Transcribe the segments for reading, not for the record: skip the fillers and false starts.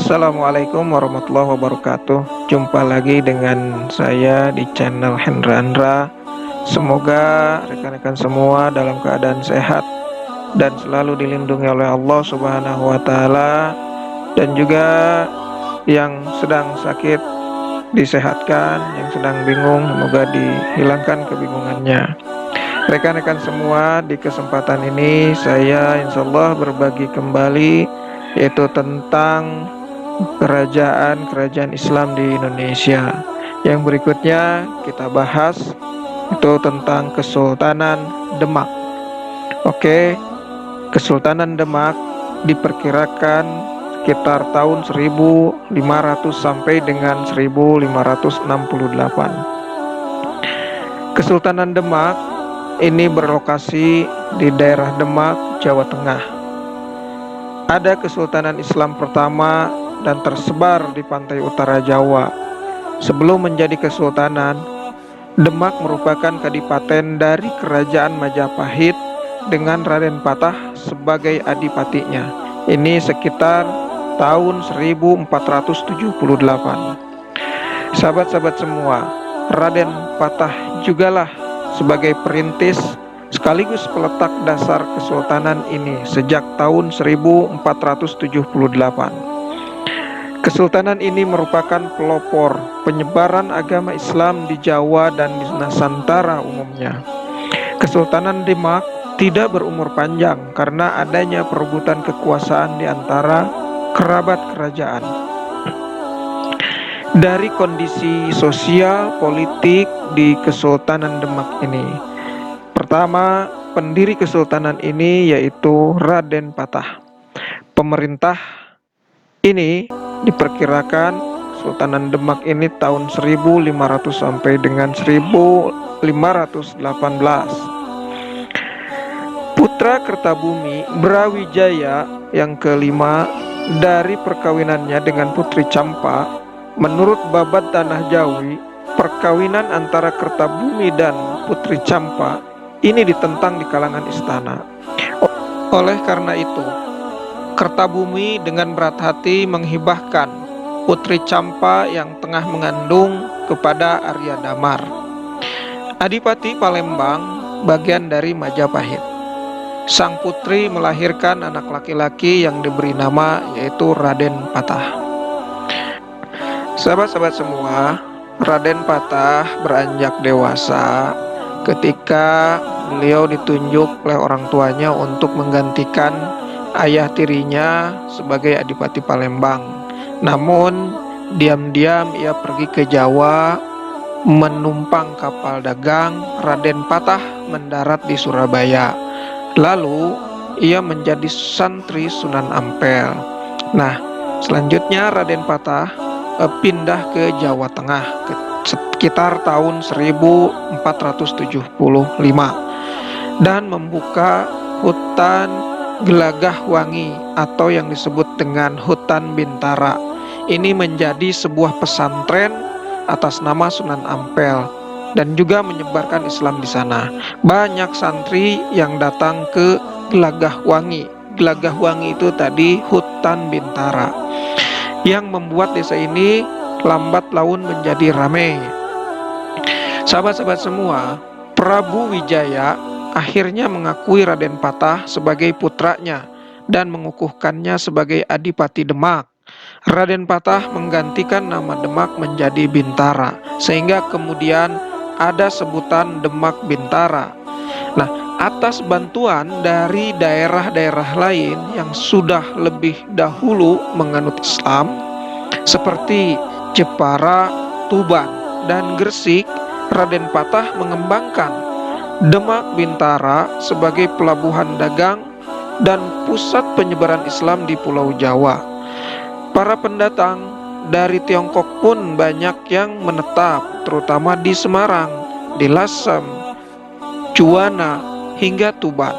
Assalamualaikum warahmatullahi wabarakatuh. Jumpa lagi dengan saya di channel Hendra Andra. Semoga rekan-rekan semua dalam keadaan sehat dan selalu dilindungi oleh Allah Subhanahu wa taala, dan juga yang sedang sakit disehatkan, yang sedang bingung semoga dihilangkan kebingungannya. Rekan-rekan semua, di kesempatan ini saya insya Allah berbagi kembali, yaitu tentang kerajaan-kerajaan Islam di Indonesia. Yang berikutnya kita bahas itu tentang Kesultanan Demak. Oke, Kesultanan Demak diperkirakan sekitar tahun 1500 sampai dengan 1568. Kesultanan Demak ini berlokasi di daerah Demak, Jawa Tengah. Ada Kesultanan Islam pertama dan tersebar di pantai utara Jawa. Sebelum menjadi kesultanan, Demak merupakan kadipaten dari Kerajaan Majapahit dengan Raden Patah sebagai adipatinya. Ini sekitar tahun 1478. Sahabat-sahabat semua, Raden Patah jugalah sebagai perintis sekaligus peletak dasar kesultanan ini sejak tahun 1478. Kesultanan ini merupakan pelopor penyebaran agama Islam di Jawa dan di Nusantara umumnya. Kesultanan Demak tidak berumur panjang karena adanya perebutan kekuasaan di antara kerabat kerajaan. Dari kondisi sosial politik di Kesultanan Demak ini, pertama, pendiri kesultanan ini yaitu Raden Patah. Pemerintah ini diperkirakan Kesultanan Demak ini tahun 1500 sampai dengan 1518. Putra Kertabumi Brawijaya yang kelima dari perkawinannya dengan Putri Campa. Menurut Babat Tanah Jawi, perkawinan antara Kertabumi dan Putri Campa ini ditentang di kalangan istana. Oleh karena itu, Kertabumi dengan berat hati menghibahkan Putri Campa yang tengah mengandung kepada Arya Damar, Adipati Palembang, bagian dari Majapahit. Sang putri melahirkan anak laki-laki yang diberi nama yaitu Raden Patah. Sahabat-sahabat semua, Raden Patah beranjak dewasa ketika beliau ditunjuk oleh orang tuanya untuk menggantikan ayah tirinya sebagai Adipati Palembang. Namun diam-diam ia pergi ke Jawa menumpang kapal dagang. Raden Patah mendarat di Surabaya. Lalu ia menjadi santri Sunan Ampel. Nah, selanjutnya Raden Patah pindah ke Jawa Tengah sekitar tahun 1475 dan membuka hutan Gelagah Wangi atau yang disebut dengan Hutan Bintara. Ini menjadi sebuah pesantren atas nama Sunan Ampel dan juga menyebarkan Islam di sana. Banyak santri yang datang ke Gelagah Wangi. Gelagah Wangi itu tadi hutan Bintara, yang membuat desa ini lambat laun menjadi ramai. Sahabat-sahabat semua, Prabu Wijaya akhirnya mengakui Raden Patah sebagai putranya dan mengukuhkannya sebagai Adipati Demak. Raden Patah menggantikan nama Demak menjadi Bintara, sehingga kemudian ada sebutan Demak Bintara. Nah, atas bantuan dari daerah-daerah lain yang sudah lebih dahulu menganut Islam seperti Jepara, Tuban, dan Gresik, Raden Patah mengembangkan Demak Bintara sebagai pelabuhan dagang dan pusat penyebaran Islam di Pulau Jawa. Para pendatang dari Tiongkok pun banyak yang menetap, terutama di Semarang, di Lasem, Juwana, hingga Tuban.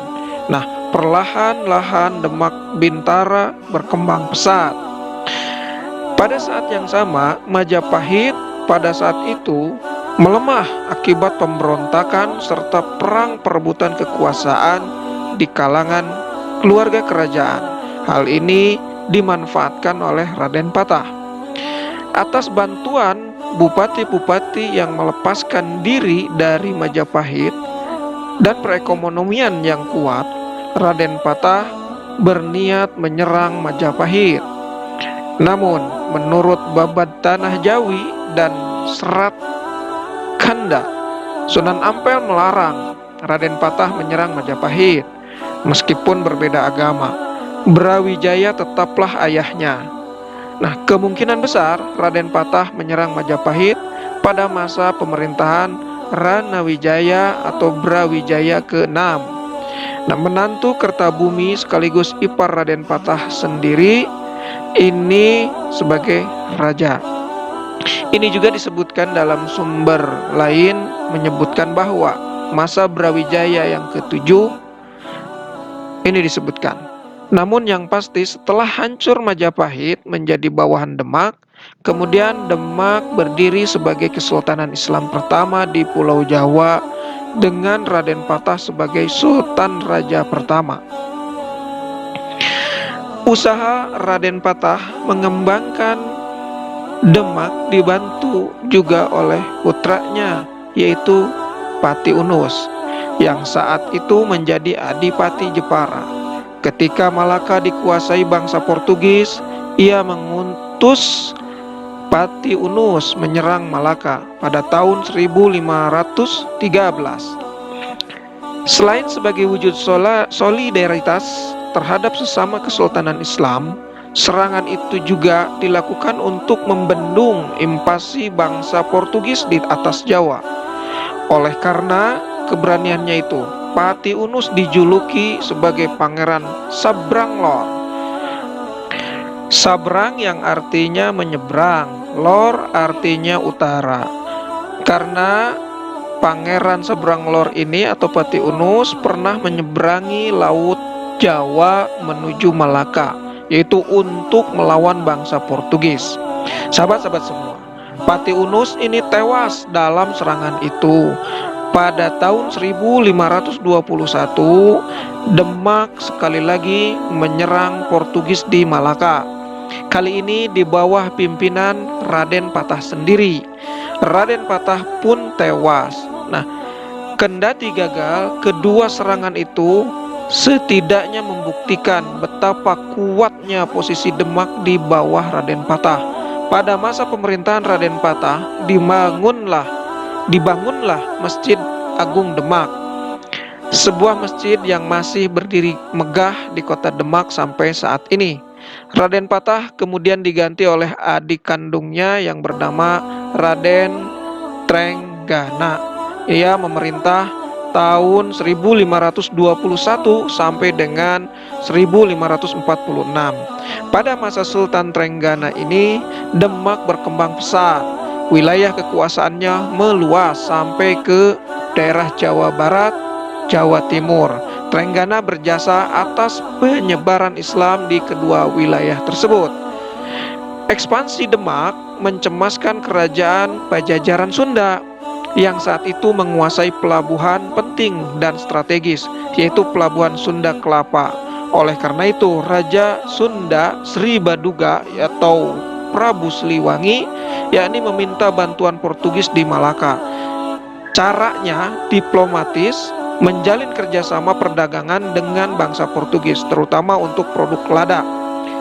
Nah, perlahan-lahan Demak Bintara berkembang pesat. Pada saat yang sama, Majapahit pada saat itu melemah akibat pemberontakan serta perang perebutan kekuasaan di kalangan keluarga kerajaan. Hal ini dimanfaatkan oleh Raden Patah. Atas bantuan bupati-bupati yang melepaskan diri dari Majapahit dan perekonomian yang kuat, Raden Patah berniat menyerang Majapahit. Namun, menurut Babad Tanah Jawi dan Serat Kanda, Sunan Ampel melarang Raden Patah menyerang Majapahit. Meskipun berbeda agama, Brawijaya tetaplah ayahnya. Nah, kemungkinan besar Raden Patah menyerang Majapahit pada masa pemerintahan Ranawijaya atau Brawijaya ke-6. Nah, menantu Kertabumi sekaligus ipar Raden Patah sendiri ini sebagai raja. Ini juga disebutkan dalam sumber lain menyebutkan bahwa masa Brawijaya yang ke-7 ini disebutkan. Namun yang pasti setelah hancur Majapahit menjadi bawahan Demak, kemudian Demak berdiri sebagai Kesultanan Islam pertama di Pulau Jawa dengan Raden Patah sebagai Sultan Raja pertama. Usaha Raden Patah mengembangkan Demak dibantu juga oleh putranya yaitu Pati Unus yang saat itu menjadi Adipati Jepara. Ketika Malaka dikuasai bangsa Portugis, ia mengutus Pati Unus menyerang Malaka pada tahun 1513. Selain sebagai wujud solidaritas terhadap sesama kesultanan Islam, serangan itu juga dilakukan untuk membendung invasi bangsa Portugis di atas Jawa. Oleh karena keberaniannya itu, Pati Unus dijuluki sebagai Pangeran Sabrang Lor. Sabrang yang artinya menyeberang, Lor artinya utara. Karena Pangeran Sabrang Lor ini atau Pati Unus pernah menyeberangi Laut Jawa menuju Malaka, yaitu untuk melawan bangsa Portugis. Sahabat-sahabat semua, Pati Unus ini tewas dalam serangan itu. Pada tahun 1521, Demak sekali lagi menyerang Portugis di Malaka. Kali ini di bawah pimpinan Raden Patah sendiri. Raden Patah pun tewas. Nah, kendati gagal, kedua serangan itu setidaknya membuktikan betapa kuatnya posisi Demak di bawah Raden Patah. Pada masa pemerintahan Raden Patah dibangunlah Masjid Agung Demak, sebuah masjid yang masih berdiri megah di kota Demak sampai saat ini. Raden Patah kemudian diganti oleh adik kandungnya yang bernama Raden Trenggana. Ia memerintah tahun 1521 sampai dengan 1546. Pada masa Sultan Trenggana ini, Demak berkembang pesat. Wilayah kekuasaannya meluas sampai ke daerah Jawa Barat, Jawa Timur. Trenggana berjasa atas penyebaran Islam di kedua wilayah tersebut. Ekspansi Demak mencemaskan kerajaan Pajajaran Sunda yang saat itu menguasai pelabuhan penting dan strategis, yaitu Pelabuhan Sunda Kelapa. Oleh karena itu, Raja Sunda Sri Baduga atau Prabu Siliwangi yakni meminta bantuan Portugis di Malaka. Caranya diplomatis, menjalin kerjasama perdagangan dengan bangsa Portugis, terutama untuk produk lada,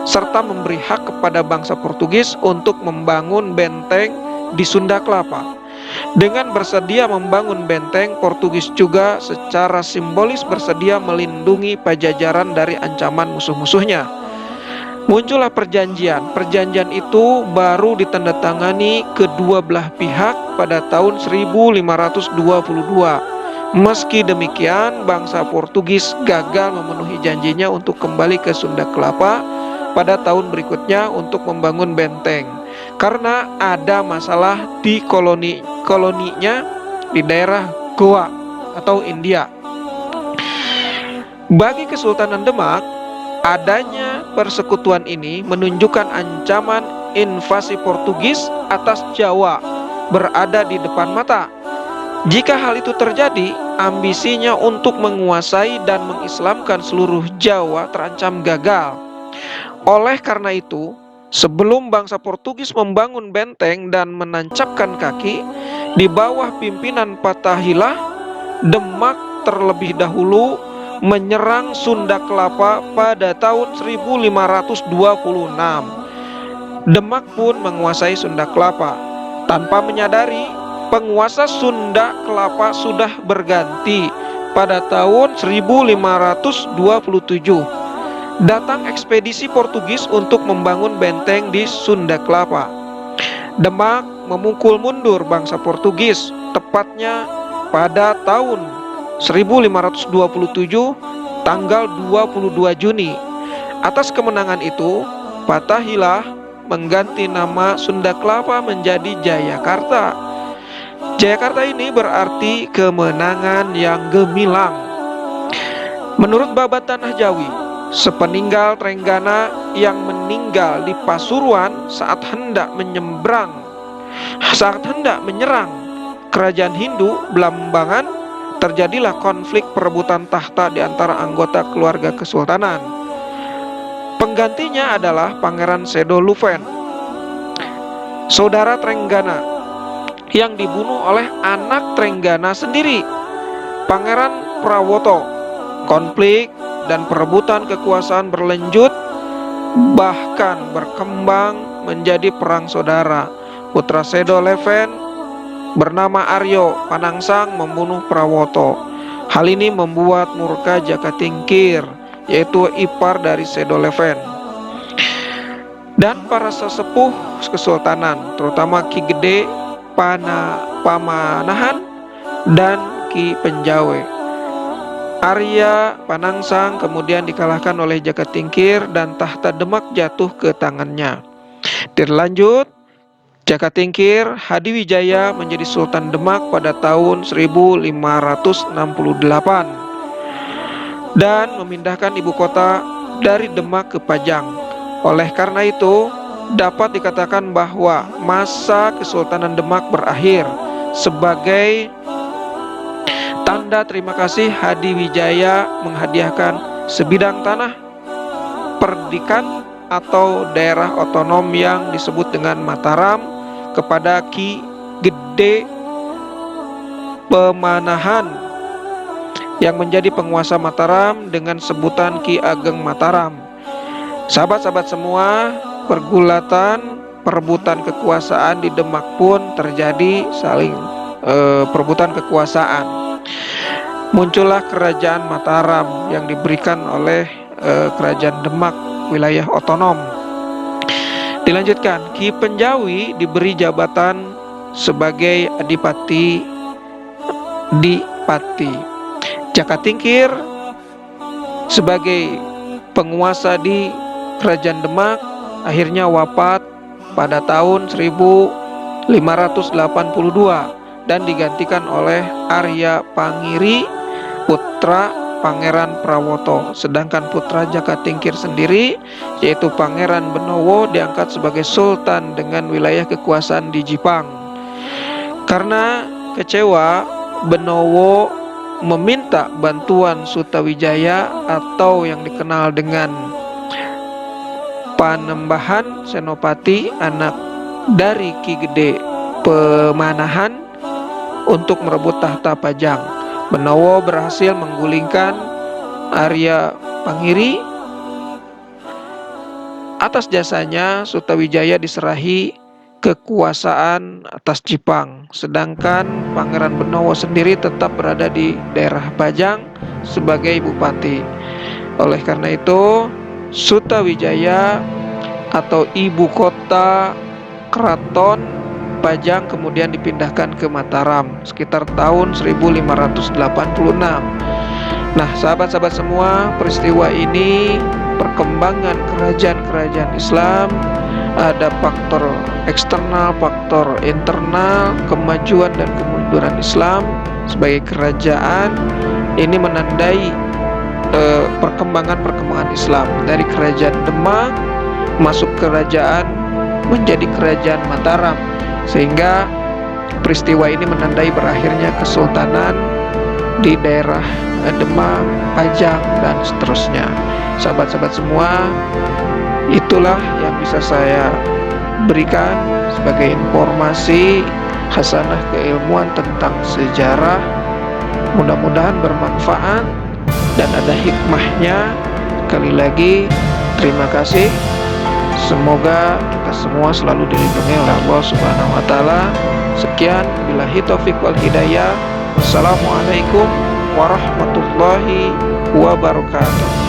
serta memberi hak kepada bangsa Portugis untuk membangun benteng di Sunda Kelapa. Dengan bersedia membangun benteng, Portugis juga secara simbolis bersedia melindungi Pajajaran dari ancaman musuh-musuhnya. Muncullah perjanjian. Perjanjian itu baru ditandatangani kedua belah pihak pada tahun 1522. Meski demikian, bangsa Portugis gagal memenuhi janjinya untuk kembali ke Sunda Kelapa pada tahun berikutnya untuk membangun benteng, karena ada masalah di koloninya di daerah Goa atau India. Bagi Kesultanan Demak, adanya persekutuan ini menunjukkan ancaman invasi Portugis atas Jawa berada di depan mata. Jika hal itu terjadi, ambisinya untuk menguasai dan mengislamkan seluruh Jawa terancam gagal. Oleh karena itu, sebelum bangsa Portugis membangun benteng dan menancapkan kaki di bawah pimpinan Fathahilah, Demak terlebih dahulu menyerang Sunda Kelapa pada tahun 1526. Demak pun menguasai Sunda Kelapa tanpa menyadari penguasa Sunda Kelapa sudah berganti pada tahun 1527. Datang ekspedisi Portugis untuk membangun benteng di Sunda Kelapa. Demak memukul mundur bangsa Portugis tepatnya pada tahun 1527 tanggal 22 Juni. Atas kemenangan itu, Fathahilah mengganti nama Sunda Kelapa menjadi Jayakarta. Jayakarta ini berarti kemenangan yang gemilang. Menurut babat Tanah Jawi, sepeninggal Trenggana yang meninggal di Pasuruan saat hendak menyerang kerajaan Hindu Blambangan, terjadilah konflik perebutan tahta di antara anggota keluarga kesultanan. Penggantinya adalah Pangeran Sedo Luven, saudara Trenggana, yang dibunuh oleh anak Trenggana sendiri, Pangeran Prawoto. Konflik dan perebutan kekuasaan berlanjut, bahkan berkembang menjadi perang saudara. Putra Sedo Leven bernama Aryo Panangsang membunuh Prawoto. Hal ini membuat murka Jakatingkir, yaitu ipar dari Sedo Leven, dan para sesepuh kesultanan, terutama Ki Gede Pamanahan dan Ki Penjawe. Arya Panangsang kemudian dikalahkan oleh Jakatingkir dan tahta Demak jatuh ke tangannya. Dilanjut, Jakatingkir Hadiwijaya menjadi Sultan Demak pada tahun 1568 dan memindahkan ibu kota dari Demak ke Pajang. Oleh karena itu, dapat dikatakan bahwa masa Kesultanan Demak berakhir. Sebagai tanda terima kasih, Hadiwijaya menghadiahkan sebidang tanah perdikan atau daerah otonom yang disebut dengan Mataram kepada Ki Gede Pemanahan yang menjadi penguasa Mataram dengan sebutan Ki Ageng Mataram. Sahabat-sahabat semua, pergulatan perebutan kekuasaan di Demak pun terjadi, saling perebutan kekuasaan. Muncullah kerajaan Mataram yang diberikan oleh kerajaan Demak, wilayah otonom. Dilanjutkan, Ki Penjawi diberi jabatan sebagai Adipati di Pati. Jakatingkir sebagai penguasa di kerajaan Demak akhirnya wafat pada tahun 1582 dan digantikan oleh Arya Pangiri, putra Pangeran Prawoto. Sedangkan putra Jakatingkir sendiri, yaitu Pangeran Benowo, diangkat sebagai sultan dengan wilayah kekuasaan di Jipang. Karena kecewa, Benowo meminta bantuan Sutawijaya atau yang dikenal dengan Panembahan Senopati, anak dari Ki Gede Pemanahan, untuk merebut tahta Pajang. Benowo berhasil menggulingkan Arya Pangiri. Atas jasanya, Sutawijaya diserahi kekuasaan atas Jipang, sedangkan Pangeran Benowo sendiri tetap berada di daerah Pajang sebagai bupati. Oleh karena itu, Sutawijaya atau ibu kota keraton Pajang kemudian dipindahkan ke Mataram sekitar tahun 1586. Nah, sahabat-sahabat semua, peristiwa ini, perkembangan kerajaan-kerajaan Islam, ada faktor eksternal, faktor internal, kemajuan dan kemunduran Islam sebagai kerajaan, ini menandai perkembangan Islam dari kerajaan Demak masuk kerajaan menjadi kerajaan Mataram, sehingga peristiwa ini menandai berakhirnya kesultanan di daerah Demak, Pajang, dan seterusnya. Sahabat-sahabat semua, Itulah yang bisa saya berikan sebagai informasi hasanah keilmuan tentang sejarah. Mudah-mudahan bermanfaat dan ada hikmahnya. Sekali lagi, terima kasih. Semoga kita semua selalu dilindungi oleh Allah Subhanahu wa taala. Sekian, billahi taufik wal hidayah. Wassalamualaikum warahmatullahi wabarakatuh.